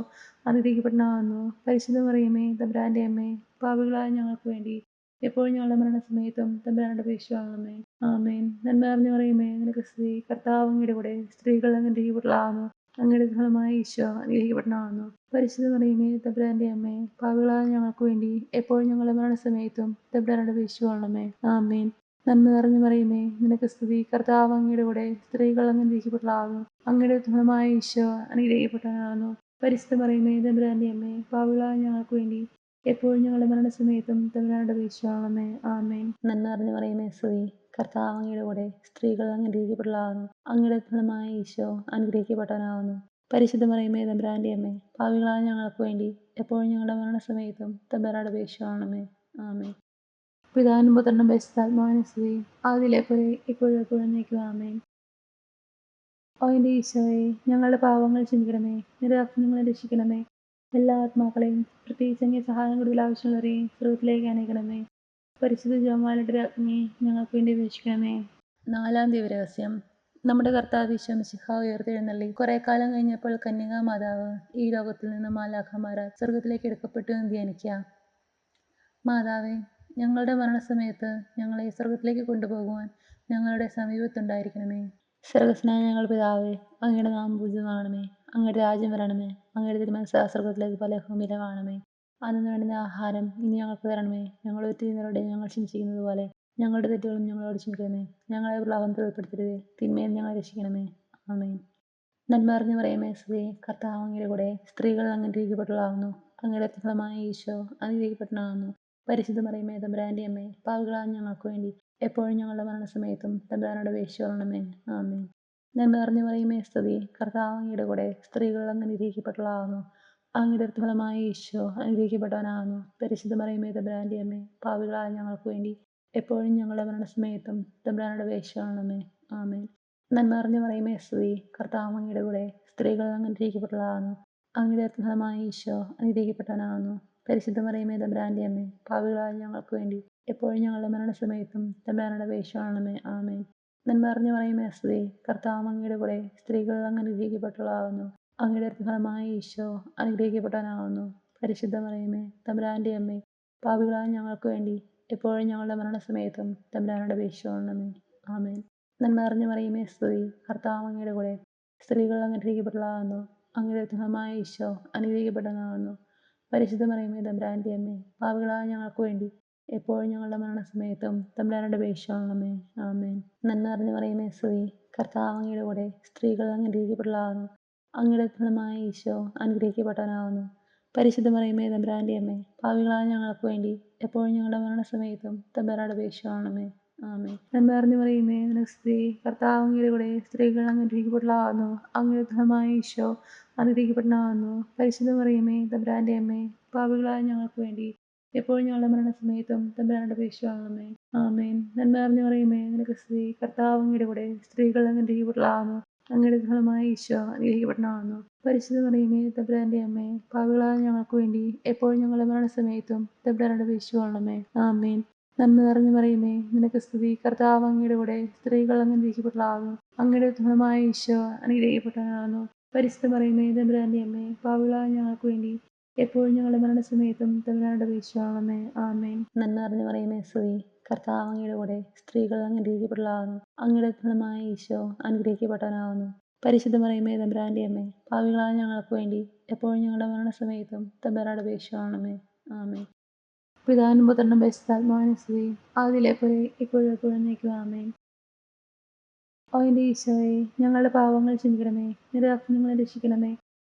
അനുഗ്രഹിക്കപ്പെട്ടവനാകുന്നു. പരിശുദ്ധ മറിയമേ തമ്പുരാന്റെ അമ്മേ, പാപികളായ ഞങ്ങൾക്ക് വേണ്ടി എപ്പോഴും ഞങ്ങളുടെ മരണസമയത്തും തമ്പുരാനോട് അപേക്ഷിച്ചുകൊള്ളണമേ. ആമേൻ. നന്മ നിറഞ്ഞ മറിയമേ നിനക്ക് സ്തുതി, കർത്താവ് അങ്ങയുടെ കൂടെ സ്ത്രീകൾ അങ്ങ് അനുഗ്രഹിക്കപ്പെട്ടവളാകുന്നു. അങ്ങയുടെ ഫലമായ ഈശോ അനുഗ്രഹിക്കപ്പെട്ടവനാകുന്നു. പരിശുദ്ധ മറിയമേ തമ്പുരാന്റെ അമ്മേ, പാപികളായ ഞങ്ങൾക്ക് വേണ്ടി എപ്പോഴും ഞങ്ങളുടെ മരണസമയത്തും തമ്പുരാനോട് അപേക്ഷിച്ചുകൊള്ളണമേ. ആമേൻ. നന്മ നിറഞ്ഞ മറിയമേ നിനക്ക് സ്തുതി, കർത്താവ് അങ്ങയുടെ കൂടെ സ്ത്രീകൾ അങ്ങ് അനുഗ്രഹിക്കപ്പെട്ടവളാകുന്നു. അങ്ങയുടെ ഫലമായ ഈശോ അനുഗ്രഹിക്കപ്പെട്ടവനാകുന്നു. പരിശുദ്ധ മറിയമേ തമ്പുരാന്റെ അമ്മേ, പാപികളായ ഞങ്ങൾക്ക് വേണ്ടി എപ്പോഴും ഞങ്ങളുടെ മരണസമയത്തും തമ്പുരാനോട് അപേക്ഷിച്ചുകൊള്ളണമേ. ആമേൻ. നന്മ നിറഞ്ഞ മറിയമേ സ്തുതി, കർത്താവ് അങ്ങയുടെ കൂടെ സ്ത്രീകൾ അങ്ങ് അനുഗ്രഹിക്കപ്പെട്ടവളാകുന്നു. അങ്ങയുടെ ഫലമായ ഈശോ അനുഗ്രഹിക്കപ്പെട്ടവനാകുന്നു. പരിശുദ്ധ മറിയമേ തമ്പുരാന്റെ അമ്മേ, പാപികളായ ഞങ്ങൾക്ക് വേണ്ടി എപ്പോഴും ഞങ്ങളുടെ മരണസമയത്തും തമ്പുരാനോട് അപേക്ഷിച്ചുകൊള്ളണമേ. ആമേൻ. പിതാവിനും പുത്രനും പരിശുദ്ധാത്മാവിനും സ്തുതി, ആദിയിലെ പോലെ ഇപ്പോഴും എപ്പോഴും എന്നേക്കും. ആമേൻ. ഓ എൻ്റെ ഈശോയെ, ഞങ്ങളുടെ പാവങ്ങൾ ക്ഷമിക്കണമേ, നിരപരാധികളെ രക്ഷിക്കണമേ. എല്ലാ ആത്മാക്കളെയും പ്രത്യേകിച്ച് അങ്ങേ സഹായം കൂടുതൽ ആവശ്യമുള്ളവരെയും സ്രോതത്തിലേക്ക് അനേക്കണമേ. പരിശുദ്ധ ജപമാലയുടെ രാജ്ഞി ഞങ്ങൾക്ക് വേണ്ടി അപേക്ഷിക്കണമേ. 4-ാം ദിവരഹസ്യം. നമ്മുടെ കർത്താവ് ഈശോ മിശിഹാ ഉയർത്തെഴുന്നള്ളി കുറെ കാലം കഴിഞ്ഞപ്പോൾ കന്യകാ മാതാവ് ഈ ലോകത്തിൽ നിന്ന് മാലാഖമാരാൽ സ്വർഗത്തിലേക്ക് എടുക്കപ്പെട്ടു എന്ന് ധ്യാനിക്കുക. മാതാവേ, ഞങ്ങളുടെ മരണസമയത്ത് ഞങ്ങളെ സ്വർഗത്തിലേക്ക് കൊണ്ടുപോകുവാൻ ഞങ്ങളുടെ സമീപത്തുണ്ടായിരിക്കണമേ. സ്വർഗസ്നായ ഞങ്ങൾ പിതാവേ, അങ്ങയുടെ നാമം പൂജിതമാകണമേ. അങ്ങയുടെ രാജ്യം വരണമേ. അങ്ങയുടെ തിരുമനസ്സ് സ്വർഗത്തിലേക്ക് പോലെ ഭൂമിയിലാകണമേ. അന്നു വേണ്ടുന്ന ആഹാരം ഇനി ഞങ്ങൾക്ക് തരണമേ. ഞങ്ങളുടെ തെറ്റുകാരോട് ഞങ്ങൾ ക്ഷമിച്ചിരിക്കുന്നത് പോലെ ഞങ്ങളുടെ തെറ്റുകളും ഞങ്ങളോട് ക്ഷമിക്കണമേ. ഞങ്ങളെ പ്രലോഭനത്തിൽ ഉൾപ്പെടുത്തരുതേ, തിന്മയിൽ ഞങ്ങളെ രക്ഷിക്കണമേ. ആമേൻ. നന്മ നിറഞ്ഞ മറിയമേ സ്തുതി, കർത്താവ് അങ്ങയുടെ കൂടെ സ്ത്രീകൾ അങ്ങ് അനുഗ്രഹിക്കപ്പെട്ടവളാകുന്നു. അങ്ങയുടെ ഫലമായ ഈശോ അനുഗ്രഹിക്കപ്പെട്ടവനാകുന്നു. പരിശുദ്ധ മറിയമേ തമ്പുരാന്റെ അമ്മേ, പാപികളായ ഞങ്ങൾക്ക് വേണ്ടി എപ്പോഴും ഞങ്ങളുടെ മരണസമയത്തും തമ്പുരാനോട് അപേക്ഷിച്ചുകൊള്ളണമേ. ആമേൻ. നന്മ നിറഞ്ഞ മറിയമേ സ്തുതി, കർത്താവ് അങ്ങയുടെ കൂടെ സ്ത്രീകൾ അങ്ങ് അനുഗ്രഹിക്കപ്പെട്ടവളാകുന്നു. അങ്ങയുടെ ഫലമായ ഈശോ അനുഗ്രഹിക്കപ്പെട്ടവനാകുന്നു. പരിശുദ്ധ മറിയമേ തമ്പുരാന്റെ അമ്മേ, പാപികളായ ഞങ്ങൾക്ക് വേണ്ടി എപ്പോഴും ഞങ്ങളുടെ മരണസമയത്തും തമ്പുരാനോട് അപേക്ഷിച്ചുകൊള്ളണമേ. ആമേൻ. നന്മ നിറഞ്ഞ മറിയമേ സ്തുതി, കർത്താവ് അങ്ങയുടെ കൂടെ സ്ത്രീകൾ അങ്ങ് അനുഗ്രഹിക്കപ്പെട്ടവളാകുന്നു. അങ്ങയുടെ ഫലമായ ഈശോ അനുഗ്രഹിക്കപ്പെട്ടവനാകുന്നു. പരിശുദ്ധ മറിയമേ തമ്പുരാന്റെ അമ്മേ, പാപികളായ ഞങ്ങൾക്ക് വേണ്ടി എപ്പോഴും ഞങ്ങളുടെ മരണസമയത്തും തമ്പുരാനോട് അപേക്ഷിച്ചുകൊള്ളണമേ. ആമേൻ. നന്മ നിറഞ്ഞ മറിയമേ സ്തുതി, കർത്താവ് അങ്ങയുടെ കൂടെ സ്ത്രീകൾ അങ്ങ് അനുഗ്രഹിക്കപ്പെട്ടവളാകുന്നു. അങ്ങയുടെ ഫലമായ ഈശോ അനുഗ്രഹിക്കപ്പെട്ടവനാകുന്നു. പരിശുദ്ധ മറിയമേ തമ്പുരാന്റെ അമ്മേ, പാപികളായ ഞങ്ങൾക്ക് വേണ്ടി എപ്പോഴും ഞങ്ങളുടെ മരണസമയത്തും തമ്പുരാനോട് അപേക്ഷിച്ചുകൊള്ളണമേ. ആമേൻ. നന്മ നിറഞ്ഞ മറിയമേ സ്തുതി, കർത്താവ് അങ്ങയുടെ കൂടെ സ്ത്രീകൾ അങ്ങ് അനുഗ്രഹിക്കപ്പെട്ടവളാകുന്നു. അങ്ങയുടെ ഫലമായ ഈശോ അനുഗ്രഹിക്കപ്പെട്ടവനാകുന്നു. പരിശുദ്ധ മറിയമേ തമ്പുരാന്റെ അമ്മേ, പാപികളായ ഞങ്ങൾക്ക് വേണ്ടി എപ്പോഴും ഞങ്ങളുടെ മരണസമയത്തും തമ്പുരാനോട് അപേക്ഷിച്ചുകൊള്ളണമേ. ആമേൻ. നന്മ നിറഞ്ഞ മറിയമേ സ്തുതി, കർത്താവ് അങ്ങയുടെ കൂടെ സ്ത്രീകൾ അങ്ങ് അനുഗ്രഹിക്കപ്പെട്ടവളാകുന്നു. അങ്ങയുടെ ഫലമായ ഈശോ അനുഗ്രഹിക്കപ്പെട്ടവനാകുന്നു. പരിശുദ്ധ മറിയമേ തമ്പുരാന്റെ അമ്മേ, പാപികളായ ഞങ്ങൾക്ക് വേണ്ടി എപ്പോഴും ഞങ്ങളുടെ മരണസമയത്തും തമ്പുരാനോട് അപേക്ഷിച്ചുകൊള്ളണമേ. ആമേൻ. നന്മ നിറഞ്ഞ മറിയമേ നിനക്ക് സ്തുതി, കർത്താവ് അങ്ങയുടെ കൂടെ സ്ത്രീകൾ അങ്ങ് അനുഗ്രഹിക്കപ്പെട്ടവളാകുന്നു. അങ്ങയുടെ ഫലമായ ഈശോ അനുഗ്രഹിക്കപ്പെട്ടവനാകുന്നു. പരിശുദ്ധ മറിയമേ തമ്പുരാന്റെ അമ്മേ, പാപികളായ ഞങ്ങൾക്ക് വേണ്ടി എപ്പോഴും ഞങ്ങളുടെ മരണസമയത്തും തമ്പുരാനോട് അപേക്ഷിച്ചുകൊള്ളണമേ. ആമേൻ. നന്മ നിറഞ്ഞ മറിയമേ നിനക്ക് സ്തുതി, കർത്താവ് അങ്ങയുടെ കൂടെ സ്ത്രീകൾ അങ്ങ് അനുഗ്രഹിക്കപ്പെട്ടവളാകുന്നു. അങ്ങയുടെ ഫലമായ ഈശോ അനുഗ്രഹിക്കപ്പെട്ടവനാകുന്നു. പരിശുദ്ധ മറിയമേ തമ്പുരാന്റെ അമ്മേ, പാപികളായ ഞങ്ങൾക്ക് വേണ്ടി എപ്പോഴും ഞങ്ങളുടെ മരണസമയത്തും തമ്പുരാനോട് അപേക്ഷിച്ചുകൊള്ളണമേ. ആമേൻ. നന്മ നിറഞ്ഞ മറിയമേ, നിനക്ക് സ്തുതി. കർത്താവ് അങ്ങയുടെ കൂടെ സ്ത്രീകൾ അങ്ങ് അനുഗ്രഹിക്കപ്പെട്ടവളാകുന്നു. അങ്ങയുടെ ഫലമായ ഈശോ അനുഗ്രഹിക്കപ്പെട്ടവനാകുന്നു. പരിശുദ്ധ മറിയമേ തമ്പുരാന്റെ അമ്മേ, പാപികളായ ഞങ്ങൾക്ക് വേണ്ടി എപ്പോഴും ഞങ്ങളുടെ മരണസമയത്തും തമ്പുരാനോട് അപേക്ഷിച്ചുകൊള്ളണമേ. ആമേൻ. നന്മ നിറഞ്ഞ മറിയമേ സ്തുതി. കർത്താവ് അങ്ങയുടെ കൂടെ സ്ത്രീകൾ അങ്ങ് അനുഗ്രഹിക്കപ്പെട്ടവളാകുന്നു. അങ്ങയുടെ ഫലമായ ഈശോ അനുഗ്രഹിക്കപ്പെട്ടവനാകുന്നു. പരിശുദ്ധ മറിയമേ തമ്പുരാന്റെ അമ്മേ, പാപികളായ ഞങ്ങൾക്ക് വേണ്ടി എപ്പോഴും ഞങ്ങളുടെ മരണസമയത്തും തമ്പുരാനോട് അപേക്ഷിച്ചുകൊള്ളണമേ. ആമേൻ. പിതാവിനും പുത്രനും പരിശുദ്ധാത്മാവിനും സ്തുതി. ആദിയിലെ പോലെ ഇപ്പോഴും എപ്പോഴും എന്നേക്കും. ആമേൻ. ഓ എൻ്റെ ഈശോയെ, ഞങ്ങളുടെ പാപങ്ങൾ ക്ഷമിക്കണമേ, നിരപരാധികളെ രക്ഷിക്കണമേ.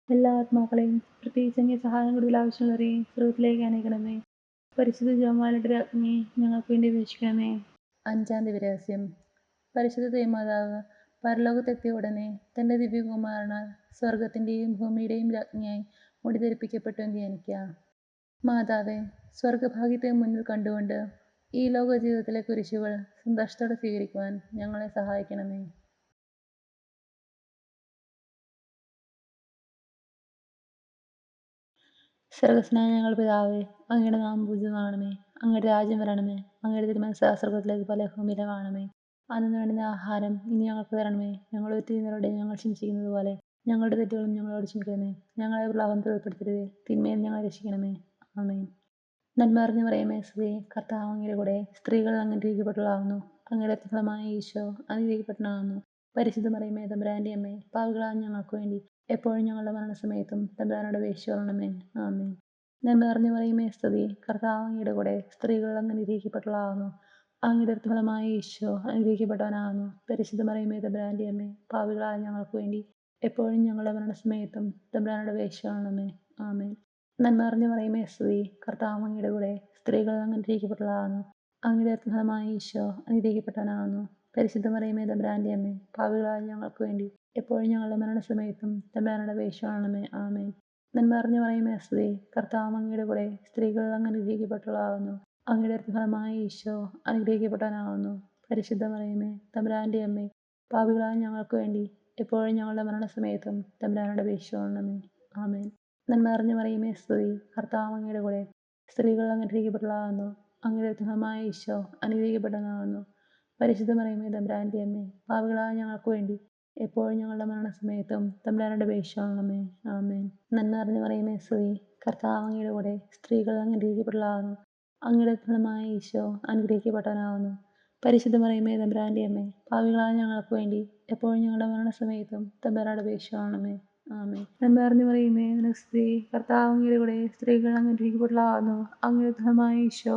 എല്ലാ ആത്മാക്കളെയും പ്രത്യേകിച്ച് അങ്ങേ സഹായം കൂടുതൽ ആവശ്യമുള്ളവരെയും സ്രോതത്തിലേക്ക് അനേക്കണമേ. പരിശുദ്ധ ജപമാലയുടെ രാജ്ഞി ഞങ്ങൾക്ക് വേണ്ടി അപേക്ഷിക്കണമേ. അഞ്ചാം ദിവരഹസ്യം. പരിശുദ്ധ ദൈവമാതാവ് പരലോകത്തെത്തിയ ഉടനെ തൻ്റെ ദിവ്യകുമാരനാൽ സ്വർഗത്തിൻ്റെയും ഭൂമിയുടെയും രാജ്ഞിയായി മുടിധരിപ്പിക്കപ്പെട്ടു എന്ന് ധ്യാനിക്കാം. മാതാവേ, സ്വർഗഭാഗ്യത്തെ മുന്നിൽ കണ്ടുകൊണ്ട് ഈ ലോക ജീവിതത്തിലെ കുരിശുകൾ സന്തോഷത്തോടെ സ്വീകരിക്കുവാൻ ഞങ്ങളെ സഹായിക്കണമേ. സ്വർഗസ്നായ ഞങ്ങൾ പിതാവേ, അങ്ങയുടെ നാമം പൂജിതമാകണമേ. അങ്ങയുടെ രാജ്യം വരണമേ. അങ്ങയുടെ തിരുമനസ്സ് സ്വർഗത്തിലേതുപോലെ ഭൂമിയിലുമാകണമേ. അന്നു വേണ്ടുന്ന ആഹാരം ഇനി ഞങ്ങൾക്ക് തരണമേ. ഞങ്ങളുടെ തെറ്റുകളോട് ഞങ്ങൾ ക്ഷമിച്ചിരിക്കുന്നത് പോലെ ഞങ്ങളുടെ തെറ്റുകളും ഞങ്ങളോട് ക്ഷമിക്കണമേ. ഞങ്ങളെ പ്രലോഭനത്തിൽ ഉൾപ്പെടുത്തരുതേ, തിന്മയിൽ ഞങ്ങളെ രക്ഷിക്കണമേ. ആമേൻ. നന്മ നിറഞ്ഞ മറിയമേ സ്തുതി. കർത്താവ് അങ്ങയുടെ കൂടെ സ്ത്രീകൾ അങ്ങ് അനുഗ്രഹിക്കപ്പെട്ടവളാകുന്നു. അങ്ങയുടെ ഫലമായ ഈശോ അനുഗ്രഹിക്കപ്പെട്ടവനാകുന്നു. പരിശുദ്ധ മറിയമേ തമ്പുരാന്റെ അമ്മേ, പാപികളായ ഞങ്ങൾക്ക് വേണ്ടി എപ്പോഴും ഞങ്ങളുടെ മരണസമയത്തും തമ്പുരാനോട് അപേക്ഷിച്ചുകൊള്ളണമേ. ആമേൻ. നന്മ നിറഞ്ഞ മറിയമേ സ്തുതി. കർത്താവ് അങ്ങയുടെ കൂടെ സ്ത്രീകൾ അങ്ങ് അനുഗ്രഹിക്കപ്പെട്ടവളാകുന്നു. അങ്ങയുടെ ഫലമായ ഈശോ അനുഗ്രഹിക്കപ്പെട്ടവനാകുന്നു. പരിശുദ്ധ മറിയമേ തമ്പുരാന്റെ അമ്മേ, പാപികളായ ഞങ്ങൾക്ക് വേണ്ടി എപ്പോഴും ഞങ്ങളുടെ മരണസമയത്തും തമ്പുരാനോട് അപേക്ഷിച്ചുകൊള്ളണമേ. ആമേൻ. നന്മ നിറഞ്ഞ മറിയമേ സ്തുതി. കർത്താവ് അങ്ങയുടെ കൂടെ സ്ത്രീകൾ അങ്ങ് അനുഗ്രഹിക്കപ്പെട്ടവളാകുന്നു. അങ്ങയുടെ ഫലമായ ഈശോ അനുഗ്രഹിക്കപ്പെട്ടവനാകുന്നു. പരിശുദ്ധ മറിയമേ തമ്പുരാന്റെ അമ്മേ, പാപികളായ ഞങ്ങൾക്ക് വേണ്ടി എപ്പോഴും ഞങ്ങളുടെ മരണസമയത്തും തമ്പുരാനോട് അപേക്ഷിച്ചുകൊള്ളണമേ. ആമേൻ. നന്മ നിറഞ്ഞ മറിയമേ സ്തുതി. കർത്താവ് അങ്ങയുടെ കൂടെ സ്ത്രീകൾ അങ്ങ് അനുഗ്രഹിക്കപ്പെട്ടവളാകുന്നു. അങ്ങയുടെ ഫലമായ ഈശോ അനുഗ്രഹിക്കപ്പെട്ടവനാകുന്നു. പരിശുദ്ധ മറിയമേ തമ്പുരാന്റെ അമ്മേ, പാപികളായ ഞങ്ങൾക്ക് വേണ്ടി എപ്പോഴും ഞങ്ങളുടെ മരണസമയത്തും തമ്പുരാനോട് അപേക്ഷിച്ചുകൊള്ളണമേ. ആമേൻ. നന്മ നിറഞ്ഞ മറിയമേ സ്തുതി. കർത്താവ് അങ്ങയുടെ കൂടെ സ്ത്രീകൾ അങ്ങ് അനുഗ്രഹിക്കപ്പെട്ടവളാകുന്നു. അങ്ങയുടെ ഫലമായ ഈശോ അനുഗ്രഹിക്കപ്പെട്ടവനാകുന്നു. പരിശുദ്ധ മറിയമേ തമ്പുരാന്റെ അമ്മേ, പാപികളായ ഞങ്ങൾക്ക് വേണ്ടി എപ്പോഴും ഞങ്ങളുടെ മരണസമയത്തും തമ്പുരാനോട് അപേക്ഷിച്ചുകൊള്ളണമേ. ആമേൻ. നന്മ നിറഞ്ഞ മറിയമേ സ്തുതി. കർത്താവ് അങ്ങയുടെ കൂടെ സ്ത്രീകൾ അങ്ങ് അനുഗ്രഹിക്കപ്പെട്ടവളാകുന്നു. അങ്ങയുടെ ഫലമായ ഈശോ അനുഗ്രഹിക്കപ്പെട്ടവനാകുന്നു. പരിശുദ്ധ മറിയമേ തമ്പുരാന്റെ അമ്മേ, പാപികളായ ഞങ്ങൾക്ക് വേണ്ടി എപ്പോഴും ഞങ്ങളുടെ മരണസമയത്തും തമ്പുരാനോട് അപേക്ഷിച്ചുകൊള്ളണമേ. ആമേൻ. നന്മ നിറഞ്ഞ മറിയമേ നിനക്ക് സ്തുതി. കർത്താവ് അങ്ങയുടെ കൂടെ സ്ത്രീകൾ അങ്ങ് അനുഗ്രഹിക്കപ്പെട്ടവളാകുന്നു. അങ്ങയുടെ ഫലമായ ഈശോ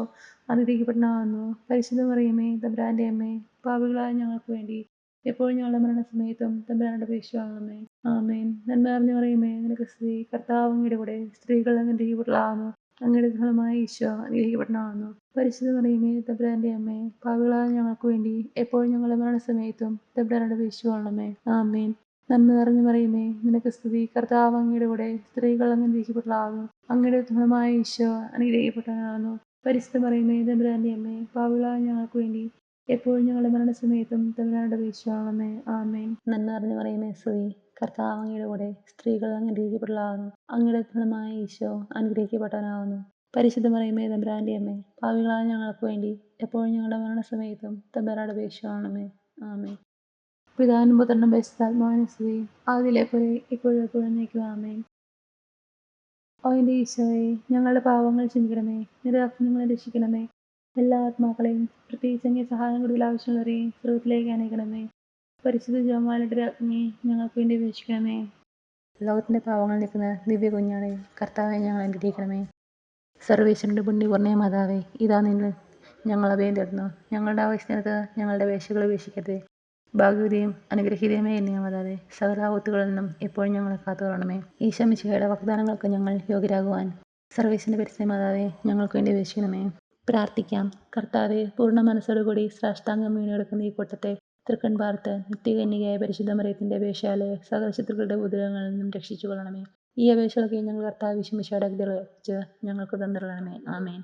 അനുഗ്രഹിക്കപ്പെട്ടവനാകുന്നു. പരിശുദ്ധ മറിയമേ തമ്പുരാന്റെ അമ്മേ, പാപികളായ ഞങ്ങൾക്ക് വേണ്ടി എപ്പോഴും ഞങ്ങളുടെ മരണസമയത്തും തമ്പുരാനോട് അപേക്ഷിച്ചുകൊള്ളണമേ. ആമേൻ. നന്മ നിറഞ്ഞ മറിയമേ നിനക്ക് സ്തുതി. കർത്താവ് അങ്ങയുടെ കൂടെ സ്ത്രീകൾ അങ്ങ് അനുഗ്രഹിക്കപ്പെട്ടവളാകുന്നു. അങ്ങയുടെ ഫലമായ ഈശോ അനുഗ്രഹിക്കപ്പെട്ടവനാകുന്നു. പരിശുദ്ധ മറിയമേ തമ്പുരാന്റെ അമ്മേ, പാപികളായ ഞങ്ങൾക്ക് വേണ്ടി എപ്പോഴും ഞങ്ങളുടെ മരണസമയത്തും തമ്പുരാനോട് അപേക്ഷിച്ചുകൊള്ളണമേ. ആമേൻ. നന്മ നിറഞ്ഞ മറിയമേ നിനക്ക് സ്തുതി. കർത്താവ് അങ്ങയുടെ കൂടെ സ്ത്രീകൾ അങ്ങ് അനുഗ്രഹിക്കപ്പെട്ടവളാകുന്നു. അങ്ങയുടെ ഫലമായ ഈശോ അനുഗ്രഹിക്കപ്പെട്ടവനാകുന്നു. പരിശുദ്ധ മറിയമേ തമ്പുരാന്റെ അമ്മേ, പാപികളായ ഞങ്ങൾക്ക് വേണ്ടി എപ്പോഴും ഞങ്ങളുടെ മരണസമയത്തും തമ്പുരാനോട് അപേക്ഷിച്ചുകൊള്ളണമേ. ആമേൻ. നന്മ നിറഞ്ഞ മറിയമേ സ്തുതി. കർത്താവ് അങ്ങയുടെ കൂടെ സ്ത്രീകൾ അങ്ങ് അനുഗ്രഹിക്കപ്പെട്ടവളാകുന്നു. അങ്ങയുടെ ഫലമായ ഈശോ അനുഗ്രഹിക്കപ്പെട്ടവനാകുന്നു. പരിശുദ്ധ മറിയമേ തമ്പുരാന്റെ അമ്മേ, പാപികളായ ഞങ്ങൾക്ക് വേണ്ടി എപ്പോഴും ഞങ്ങളുടെ മരണസമയത്തും തമ്പുരാനോട് അപേക്ഷിച്ചുകൊള്ളണമേ. ആമേൻ. പിതാവിനും പുത്രനും പരിശുദ്ധാത്മാവിനും സ്തുതി. ആദിയിലെ പോലെ ഇപ്പോഴും എപ്പോഴും എന്നേക്കും. ആമേൻ. ഓ എൻ്റെ ഈശോയെ, ഞങ്ങളുടെ പാപങ്ങൾ ക്ഷമിക്കണമേ, നിരപരാധികളെ രക്ഷിക്കണമേ. എല്ലാ ആത്മാക്കളെയും പ്രത്യേകിച്ച് അങ്ങേ സഹായം കൂടുതൽ ആവശ്യമുള്ളവരെയും സ്രോതത്തിലേക്ക് അനേക്കണമേ. പരിശുദ്ധ ജപമാലയുടെ രാജ്ഞി ഞങ്ങൾക്ക് വേണ്ടി അപേക്ഷിക്കണമേ. ലോകത്തിൻ്റെ പാവങ്ങൾ നീക്കുന്ന ദിവ്യ കുഞ്ഞാണേ, കർത്താവെ ഞങ്ങൾ അനുഗ്രഹിക്കണമേ. സർവേശ്വരൻ്റെ പുണ്യപൂർണ്ണ മാതാവേ, ഇതാ നിന്നിൽ ഞങ്ങൾ അഭയം തേടുന്നു. ഞങ്ങളുടെ ആവശ്യത്തിനകത്ത് ഞങ്ങളുടെ വേശകൾ ഉപേക്ഷിക്കരുതേ. ഭാഗ്യവതിയും അനുഗ്രഹീതയുമേ എന്നെ മാതാവേ, സകല ആപത്തുകളിൽ നിന്നും എപ്പോഴും ഞങ്ങളെ കാത്തുകൊള്ളണമേ. ഈശോ മിശിഹായുടെ വാഗ്ദാനങ്ങൾക്ക് ഞങ്ങൾ യോഗ്യരാകുവാൻ സർവേശ്വരൻ്റെ പരിശുദ്ധ മാതാവേ, ഞങ്ങൾക്ക് വേണ്ടി അപേക്ഷിക്കണമേ. പ്രാർത്ഥിക്കാം. കർത്താവെ, പൂർണ്ണ മനസ്സോടുകൂടി സാഷ്ടാംഗം വീണെടുക്കുന്ന ഈ കൂട്ടത്തെ തൃക്കൺ പാർത്ത് നിത്യകന്യകയായ പരിശുദ്ധ മറിയത്തിൻ്റെ അപേക്ഷയാലെ സകല ശത്രുക്കളുടെ ഉപദ്രവങ്ങളിൽ നിന്നും രക്ഷിച്ചു കൊള്ളണമേ. ഈ അപേക്ഷകളൊക്കെ ഞങ്ങൾ കർത്താവ് ഈശോയുടെ അഗ്നിയിൽ വെച്ച് ഞങ്ങൾക്ക് തന്നിരണമേ. ആമേൻ.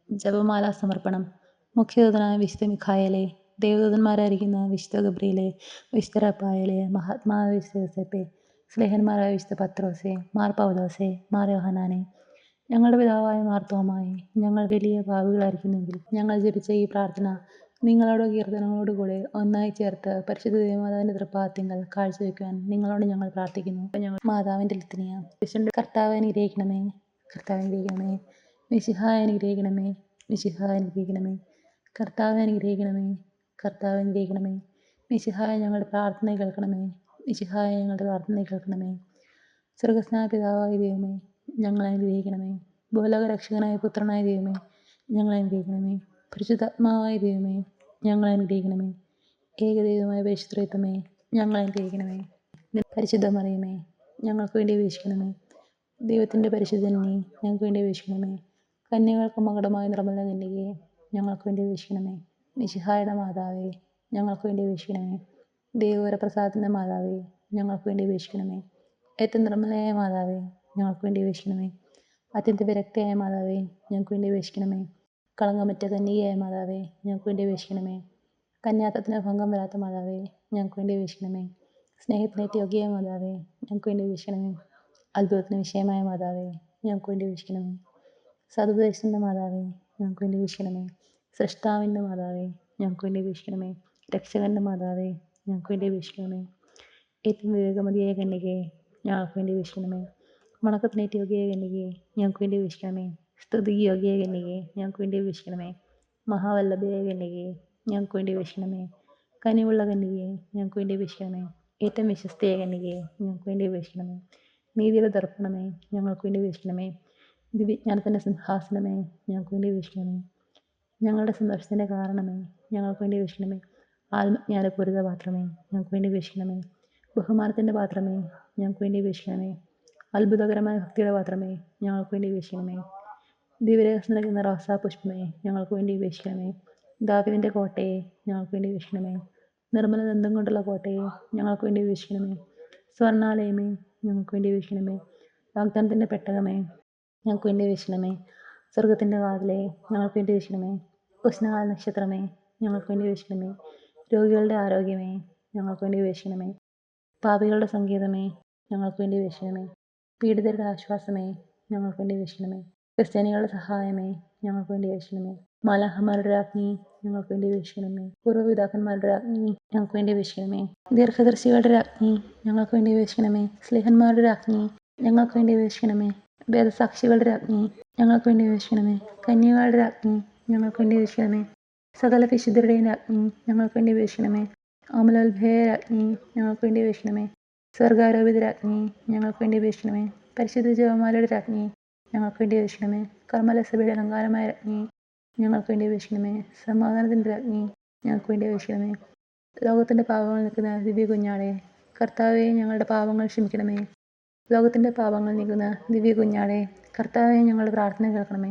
ജപമാല സമർപ്പണം. മുഖ്യദൂതനായ വിശുദ്ധ മിഖായേലേ, ദേവദൂതന്മാരായിരിക്കുന്ന വിശുദ്ധ ഗബ്രിയേലേ, വിശുദ്ധ റഫായേലേ, മഹാത്മാവായ വിശുദ്ധ യോസേപ്പേ, സ്ലേഹന്മാരായ വിശുദ്ധ പത്രോസേ, മാർ പൗലോസേ, മാർ യോഹന്നാനേ, ഞങ്ങളുടെ പിതാവായ മാർ തോമായേ, ഞങ്ങൾ വലിയ പാപികളായിരിക്കുന്നെങ്കിൽ ഞങ്ങൾ ജപിച്ച ഈ പ്രാർത്ഥന നിങ്ങളോട് കീർത്തനങ്ങളോടുകൂടെ ഒന്നായി ചേർത്ത് പരിശുദ്ധ ദേവമാതാവിന്റെ തൃപ്പാദത്തിങ്കൽ കാഴ്ചവെക്കുവാൻ നിങ്ങളോട് ഞങ്ങൾ പ്രാർത്ഥിക്കുന്നു. ഞങ്ങൾ മാതാവിന്റെ ലിത്തനിയ. കർത്താവെ അനുഗ്രഹിക്കണമേ, കർത്താവെ അനുഗ്രഹിക്കണമേ, മിശിഹായെ അനുഗ്രഹിക്കണമേ, മിശിഹായെ അനുഗ്രഹിക്കണമേ, കർത്താവെ അനുഗ്രഹിക്കണമേ, കർത്താവെ അനുഗ്രഹിക്കണമേ, മിശിഹായെ ഞങ്ങളുടെ പ്രാർത്ഥന കേൾക്കണമേ, മിശിഹായെ ഞങ്ങളുടെ പ്രാർത്ഥന കേൾക്കണമേ. സ്വർഗസ്നായ പിതാവായ ദൈവമേ, ഞങ്ങളെ അനുഗ്രഹിക്കണമേ. ഭൂലോക രക്ഷകനായ പുത്രനായ ദൈവമേ, ഞങ്ങളെ അനുഗ്രഹിക്കണമേ. പരിശുദ്ധാത്മാവായ ദൈവമേ, ഞങ്ങളെ അനുഗ്രഹിക്കണമേ. ഏകദൈവമായ പരിശുദ്ധത്വമേ, ഞങ്ങളെ അനുഗ്രഹിക്കണമേ. പരിശുദ്ധ മറിയമേ, ഞങ്ങൾക്ക് വേണ്ടി അപേക്ഷിക്കണമേ. ദൈവത്തിൻ്റെ പരിശുദ്ധനെ, ഞങ്ങൾക്ക് വേണ്ടി അപേക്ഷിക്കണമേ. കന്യകൾക്ക് മകുടമായ നിർമ്മല കന്യകയെ, ഞങ്ങൾക്ക് വേണ്ടി അപേക്ഷിക്കണമേ. മിശിഹായുടെ മാതാവേ, ഞങ്ങൾക്ക് വേണ്ടി അപേക്ഷിക്കണമേ. ദൈവവരപ്രസാദത്തിൻ്റെ മാതാവേ, ഞങ്ങൾക്ക് വേണ്ടി അപേക്ഷിക്കണമേ. ഏറ്റവും നിർമ്മലയായ മാതാവേ, ഞങ്ങൾക്ക് വേണ്ടി അപേക്ഷിക്കണമേ. അത്യന്ത വിരക്തയായ മാതാവേ, ഞങ്ങൾക്ക് വേണ്ടി അപേക്ഷിക്കണമേ. കളങ്കമറ്റ കന്യകയായ മാതാവേ, ഞങ്ങൾക്ക് വേണ്ടി അപേക്ഷിക്കണമേ. കന്യാത്വത്തിന് ഭംഗം വരാത്ത മാതാവേ, ഞങ്ങൾക്ക് വേണ്ടി അപേക്ഷിക്കണമേ. സ്നേഹത്തിനേറ്റ് യോഗ്യയായ മാതാവേ, ഞങ്ങൾക്ക് വേണ്ടി അപേക്ഷിക്കണമേ. അത്ഭുതത്തിന് വിഷയമായ മാതാവേ, ഞങ്ങൾക്ക് വേണ്ടി അപേക്ഷിക്കണമേ. സതുപദേശത്തിൻ്റെ മാതാവേ, ഞങ്ങൾക്ക് വേണ്ടി അപേക്ഷിക്കണമേ. സൃഷ്ടാവിൻ്റെ മാതാവേ, ഞങ്ങൾക്ക് വേണ്ടി അപേക്ഷിക്കണമേ. രക്ഷകൻ്റെ മാതാവേ, ഞങ്ങൾക്ക് വേണ്ടി അപേക്ഷിക്കണമേ. ഏറ്റവും വിവേകമതിയായ കന്യകയെ, ഞങ്ങൾക്ക് വേണ്ടി അപേക്ഷിക്കണമേ. വണക്കത്തിനേറ്റ് യോഗ്യയായ കന്യകയെ, ഞങ്ങൾക്ക് വേണ്ടി അപേക്ഷിക്കണമേ. സ്തുതിക്ക് യോഗ്യയായ കന്യകയെ, ഞങ്ങൾക്ക് വേണ്ടി അപേക്ഷിക്കണമേ. മഹാവല്ലഭയായ കന്യകയെ, ഞങ്ങൾക്ക് വേണ്ടി അപേക്ഷിക്കണമേ. കനിവുള്ള കന്യകയെ, ഞങ്ങൾക്ക് വേണ്ടി അപേക്ഷിക്കണമേ. ഏറ്റവും വിശ്വസ്തയായ കന്യകയെ, ഞങ്ങൾക്ക് വേണ്ടി അപേക്ഷിക്കണമേ. നീതിയുടെ ദർപ്പണമേ, ഞങ്ങൾക്ക് വേണ്ടി അപേക്ഷിക്കണമേ. ദിവ്യജ്ഞാനത്തിൻ്റെ സിംഹാസനമേ, ഞങ്ങൾക്ക് വേണ്ടി അപേക്ഷിക്കണമേ. ഞങ്ങളുടെ സന്തോഷത്തിൻ്റെ കാരണമേ, ഞങ്ങൾക്ക് വേണ്ടി അപേക്ഷിക്കണമേ. ആത്മജ്ഞാനപൂരിത പാത്രമേ, ഞങ്ങൾക്ക് വേണ്ടി അപേക്ഷിക്കണമേ. ബഹുമാനത്തിൻ്റെ പാത്രമേ, ഞങ്ങൾക്ക് വേണ്ടി അപേക്ഷിക്കണമേ. അത്ഭുതകരമായ ഭക്തിയുടെ പാത്രമേ, ഞങ്ങൾക്ക് വേണ്ടി അപേക്ഷിക്കണമേ. ദിവ്യരഹസ്യം നൽകുന്ന റോസാപുഷ്പമേ, ഞങ്ങൾക്ക് വേണ്ടി അപേക്ഷിക്കണമേ. ദാവീദിൻ്റെ കോട്ടയെ, ഞങ്ങൾക്ക് വേണ്ടി അപേക്ഷിക്കണമേ. നിർമ്മല ദന്തം കൊണ്ടുള്ള കോട്ടയെ, ഞങ്ങൾക്ക് വേണ്ടി അപേക്ഷിക്കണമേ. സ്വർണ്ണാലയമേ, ഞങ്ങൾക്ക് വേണ്ടി അപേക്ഷിക്കണമേ. വാഗ്ദാനത്തിൻ്റെ പെട്ടകമേ, ഞങ്ങൾക്ക് വേണ്ടി അപേക്ഷിക്കണമേ. സ്വർഗത്തിൻ്റെ വാതിലേ, ഞങ്ങൾക്ക് വേണ്ടി അപേക്ഷിക്കണമേ. ഉഷ്ണകാല നക്ഷത്രമേ, ഞങ്ങൾക്ക് വേണ്ടി അപേക്ഷിക്കണമേ. രോഗികളുടെ ആരോഗ്യമേ, ഞങ്ങൾക്ക് വേണ്ടി അപേക്ഷിക്കണമേ. പാപികളുടെ സംഗീതമേ, ഞങ്ങൾക്ക് വേണ്ടി അപേക്ഷിക്കണമേ. പീഡിതരുടെ ആശ്വാസമേ, ഞങ്ങൾക്ക് വേണ്ടി അപേക്ഷിക്കണമേ. ക്രിസ്ത്യാനികളുടെ സഹായമേ, ഞങ്ങൾക്ക് വേണ്ടി അപേക്ഷിക്കണമേ. മാലാഖമാരുടെ രാജ്ഞി, ഞങ്ങൾക്ക് വേണ്ടി അപേക്ഷിക്കണമേ. പൂർവ്വപിതാക്കന്മാരുടെ രാജ്ഞി, ഞങ്ങൾക്ക് വേണ്ടി അപേക്ഷിക്കണമേ. ദീർഘദർശികളുടെ രാജ്ഞി, ഞങ്ങൾക്ക് വേണ്ടി അപേക്ഷിക്കണമേ. സ്ലേഹന്മാരുടെ രാജ്ഞി, ഞങ്ങൾക്ക് വേണ്ടി അപേക്ഷിക്കണമേ. വേദസാക്ഷികളുടെ രാജ്ഞി, ഞങ്ങൾക്ക് വേണ്ടി അപേക്ഷിക്കണമേ. കന്യകളുടെ രാജ്ഞി, ഞങ്ങൾക്ക് വേണ്ടി അപേക്ഷിക്കണമേ. സകല വിശുദ്ധരുടെയും രാജ്ഞി, ഞങ്ങൾക്ക് വേണ്ടി അപേക്ഷിക്കണമേ. അമലോത്ഭയ രാജ്ഞി, ഞങ്ങൾക്ക് വേണ്ടി അപേക്ഷിക്കണമേ. സ്വർഗാരോപിത രാജ്ഞി, ഞങ്ങൾക്ക് വേണ്ടി അപേക്ഷിക്കണമേ. പരിശുദ്ധ ജപമാലയുടെ രാജ്ഞി, ഞങ്ങൾക്ക് വേണ്ടി അപേക്ഷിക്കണമേ. കർമ്മലസഭയുടെ അലങ്കാരമായ രാജ്ഞി, ഞങ്ങൾക്ക് വേണ്ടി അപേക്ഷിക്കണമേ. സമാധാനത്തിൻ്റെ രാജ്ഞി, ഞങ്ങൾക്ക് വേണ്ടി അപേക്ഷിക്കണമേ. ലോകത്തിൻ്റെ പാപങ്ങൾ നീക്കുന്ന ദിവ്യ കുഞ്ഞാടെ, കർത്താവെ ഞങ്ങളുടെ പാപങ്ങൾ ക്ഷമിക്കണമേ. ലോകത്തിൻ്റെ പാപങ്ങൾ നീക്കുന്ന ദിവ്യ കുഞ്ഞാടെ, കർത്താവെ ഞങ്ങളുടെ പ്രാർത്ഥന കേൾക്കണമേ.